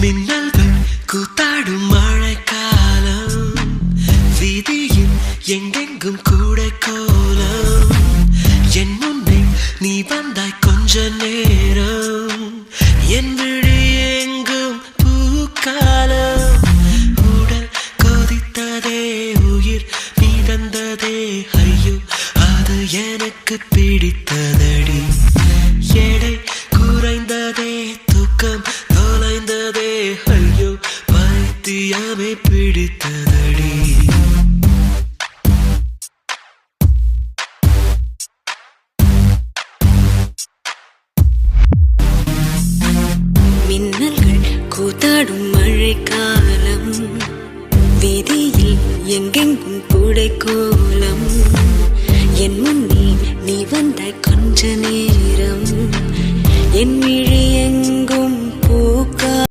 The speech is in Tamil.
மின்னல்கள் கூத்தாடும் மழைக்காலம், வீதியில் எங்கெங்கும் கூடை கோலம். என் முன்னே நீ வந்தாய் கொஞ்ச நேரம், என் விழி எங்கும் பூக்காலம். உடல் கொதித்ததே, உயிர் மிதந்ததே, ஐயோ அது எனக்கு பிடித்ததடி. எடை குறைந்ததே, தூக்கம் தொலைந்ததே, ஐயோ பைத்தியமே பிடித்ததடி. மின்னல்கள் கூத்தாடும் மழைக்காலம், வீதியில் எங்கெங்கும் கூடை கோலம். என் முன்னே நீ வந்தாய் கொஞ்ச நேரம், என் விழி எங்கும்